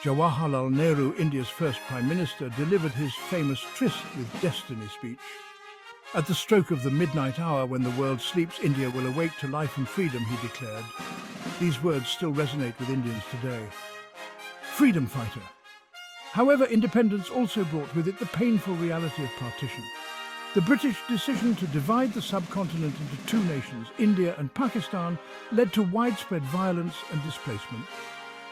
Jawaharlal Nehru, India's first Prime Minister, delivered his famous Tryst with Destiny speech. At the stroke of the midnight hour when the world sleeps, India will awake to life and freedom, he declared. These words still resonate with Indians today. Freedom fighter. However, independence also brought with it the painful reality of partition. The British decision to divide the subcontinent into two nations, India and Pakistan, led to widespread violence and displacement.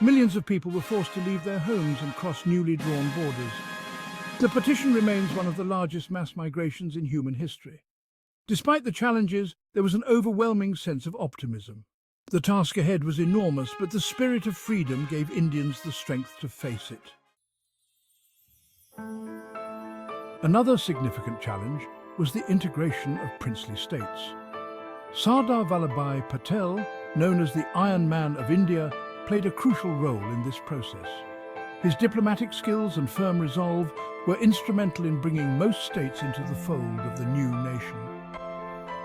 Millions of people were forced to leave their homes and cross newly drawn borders. The partition remains one of the largest mass migrations in human history. Despite the challenges, there was an overwhelming sense of optimism. The task ahead was enormous, but the spirit of freedom gave Indians the strength to face it. Another significant challenge was the integration of princely states. Sardar Vallabhbhai Patel, known as the Iron Man of India, played a crucial role in this process. His diplomatic skills and firm resolve were instrumental in bringing most states into the fold of the new nation.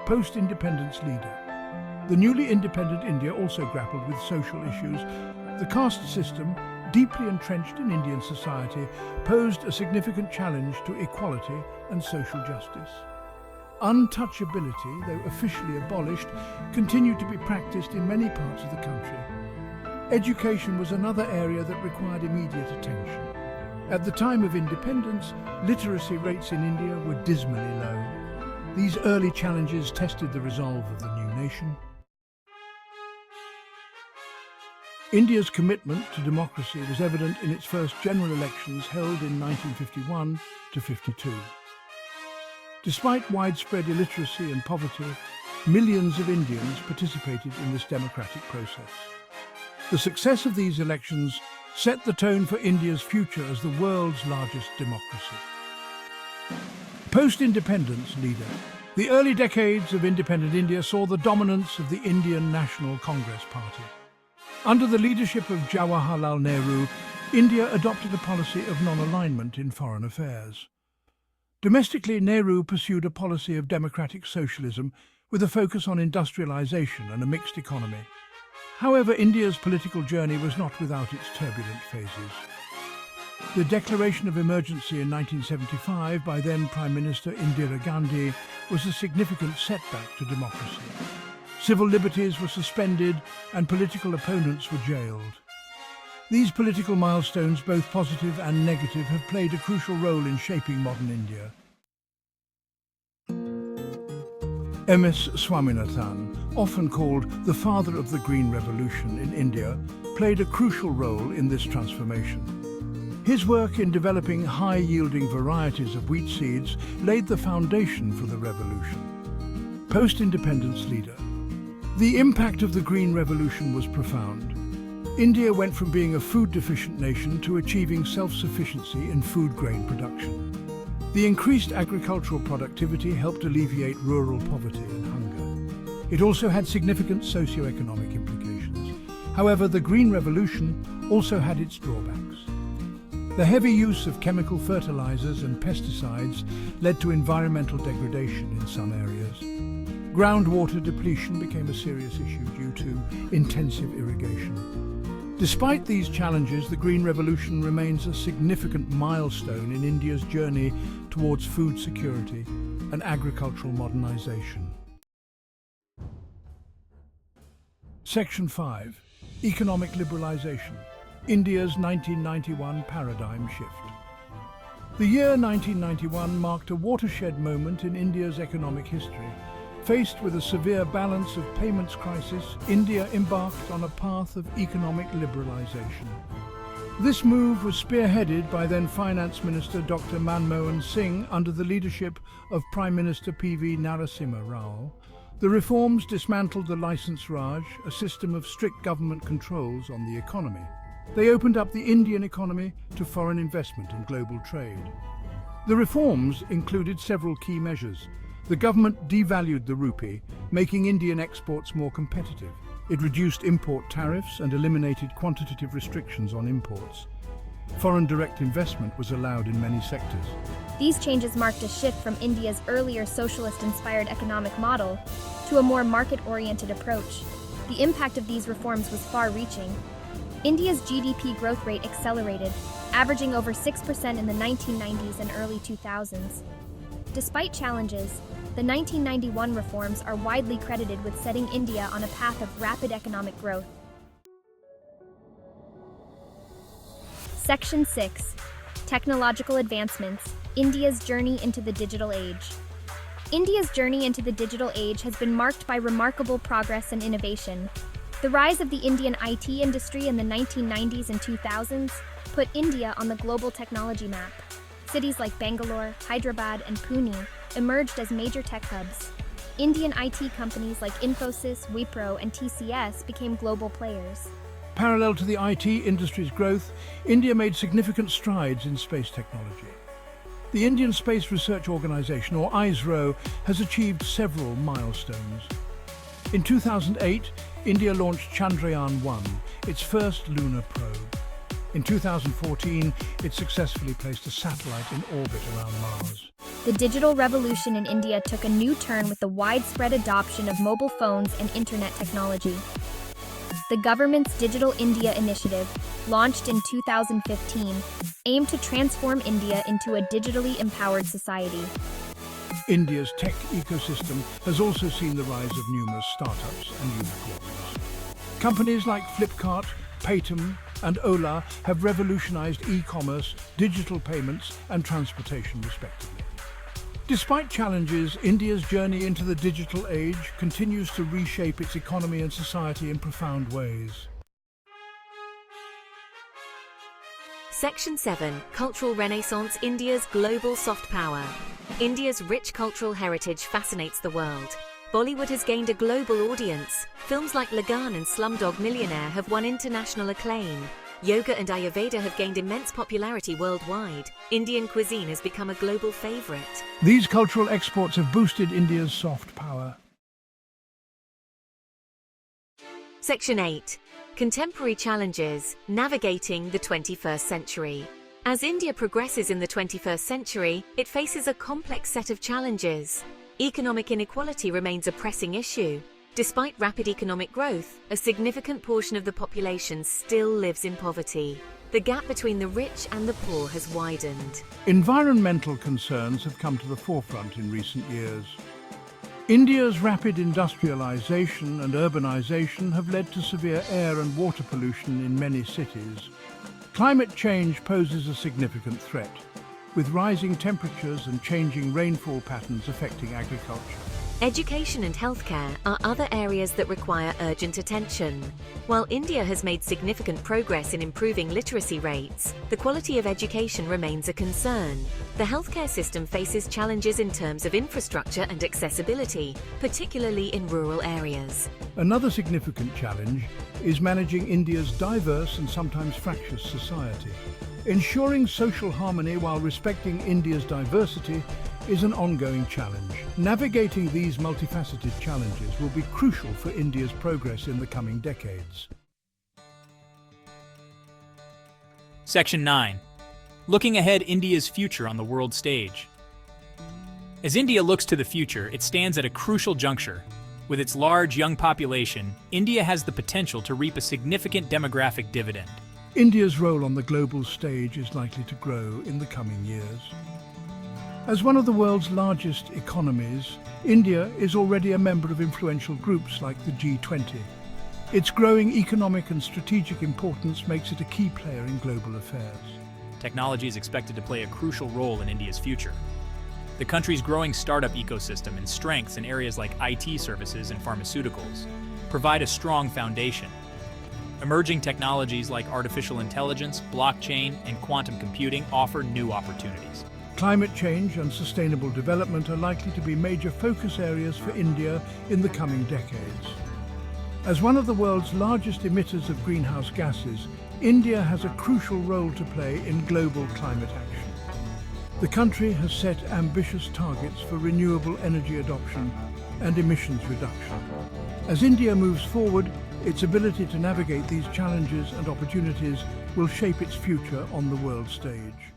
Post-independence leader. The newly independent India also grappled with social issues. The caste system, deeply entrenched in Indian society, posed a significant challenge to equality and social justice. Untouchability, though officially abolished, continued to be practiced in many parts of the country. Education was another area that required immediate attention. At the time of independence, literacy rates in India were dismally low. These early challenges tested the resolve of the new nation. India's commitment to democracy was evident in its first general elections held in 1951 to 52. Despite widespread illiteracy and poverty, millions of Indians participated in this democratic process. The success of these elections set the tone for India's future as the world's largest democracy. Post-independence leader. The early decades of independent India saw the dominance of the Indian National Congress Party. Under the leadership of Jawaharlal Nehru, India adopted a policy of non-alignment in foreign affairs. Domestically, Nehru pursued a policy of democratic socialism with a focus on industrialization and a mixed economy. However, India's political journey was not without its turbulent phases. The declaration of emergency in 1975 by then Prime Minister Indira Gandhi was a significant setback to democracy. Civil liberties were suspended and political opponents were jailed. These political milestones, both positive and negative, have played a crucial role in shaping modern India. M.S. Swaminathan, often called the father of the Green Revolution in India, played a crucial role in this transformation. His work in developing high-yielding varieties of wheat seeds laid the foundation for the revolution. Post-independence leader. The impact of the Green Revolution was profound. India went from being a food-deficient nation to achieving self-sufficiency in food grain production. The increased agricultural productivity helped alleviate rural poverty and hunger. It also had significant socio-economic implications. However, the Green Revolution also had its drawbacks. The heavy use of chemical fertilizers and pesticides led to environmental degradation in some areas. Groundwater depletion became a serious issue due to intensive irrigation. Despite these challenges, the Green Revolution remains a significant milestone in India's journey towards food security and agricultural modernization. Section 5. Economic Liberalization. India's 1991 Paradigm Shift. The year 1991 marked a watershed moment in India's economic history. Faced with a severe balance of payments crisis, India embarked on a path of economic liberalization. This move was spearheaded by then Finance Minister Dr. Manmohan Singh under the leadership of Prime Minister P.V. Narasimha Rao. The reforms dismantled the Licence Raj, a system of strict government controls on the economy. They opened up the Indian economy to foreign investment and global trade. The reforms included several key measures. The government devalued the rupee, making Indian exports more competitive. It reduced import tariffs and eliminated quantitative restrictions on imports. Foreign direct investment was allowed in many sectors. These changes marked a shift from India's earlier socialist-inspired economic model to a more market-oriented approach. The impact of these reforms was far-reaching. India's GDP growth rate accelerated, averaging over 6% in the 1990s and early 2000s. Despite challenges, the 1991 reforms are widely credited with setting India on a path of rapid economic growth. Section 6. Technological Advancements, India's Journey into the Digital Age. India's journey into the digital age has been marked by remarkable progress and innovation. The rise of the Indian IT industry in the 1990s and 2000s put India on the global technology map. Cities like Bangalore, Hyderabad, and Pune emerged as major tech hubs. Indian IT companies like Infosys, Wipro, and TCS became global players. Parallel to the IT industry's growth, India made significant strides in space technology. The Indian Space Research Organisation, or ISRO, has achieved several milestones. In 2008, India launched Chandrayaan-1, its first lunar probe. In 2014, it successfully placed a satellite in orbit around Mars. The digital revolution in India took a new turn with the widespread adoption of mobile phones and internet technology. The government's Digital India initiative, launched in 2015, aimed to transform India into a digitally empowered society. India's tech ecosystem has also seen the rise of numerous startups and unicorns. Companies like Flipkart, Paytm, and Ola have revolutionized e-commerce, digital payments, and transportation, respectively. Despite challenges, India's journey into the digital age continues to reshape its economy and society in profound ways. Section 7. Cultural Renaissance, India's global soft power. India's rich cultural heritage fascinates the world. Bollywood has gained a global audience. Films like Lagan and Slumdog Millionaire have won international acclaim. Yoga and Ayurveda have gained immense popularity worldwide. Indian cuisine has become a global favorite. These cultural exports have boosted India's soft power. Section 8. Contemporary challenges, navigating the 21st century. As India progresses in the 21st century, it faces a complex set of challenges. Economic inequality remains a pressing issue. Despite rapid economic growth, a significant portion of the population still lives in poverty. The gap between the rich and the poor has widened. Environmental concerns have come to the forefront in recent years. India's rapid industrialization and urbanization have led to severe air and water pollution in many cities. Climate change poses a significant threat, with rising temperatures and changing rainfall patterns affecting agriculture. Education and healthcare are other areas that require urgent attention. While India has made significant progress in improving literacy rates, the quality of education remains a concern. The healthcare system faces challenges in terms of infrastructure and accessibility, particularly in rural areas. Another significant challenge is managing India's diverse and sometimes fractious society. Ensuring social harmony while respecting India's diversity is an ongoing challenge. Navigating these multifaceted challenges will be crucial for India's progress in the coming decades. Section 9. Looking ahead, India's future on the world stage. As India looks to the future, it stands at a crucial juncture. With its large young population, India has the potential to reap a significant demographic dividend. India's role on the global stage is likely to grow in the coming years. As one of the world's largest economies, India is already a member of influential groups like the G20. Its growing economic and strategic importance makes it a key player in global affairs. Technology is expected to play a crucial role in India's future. The country's growing startup ecosystem and strengths in areas like IT services and pharmaceuticals provide a strong foundation. Emerging technologies like artificial intelligence, blockchain, and quantum computing offer new opportunities. Climate change and sustainable development are likely to be major focus areas for India in the coming decades. As one of the world's largest emitters of greenhouse gases, India has a crucial role to play in global climate action. The country has set ambitious targets for renewable energy adoption and emissions reduction. As India moves forward, its ability to navigate these challenges and opportunities will shape its future on the world stage.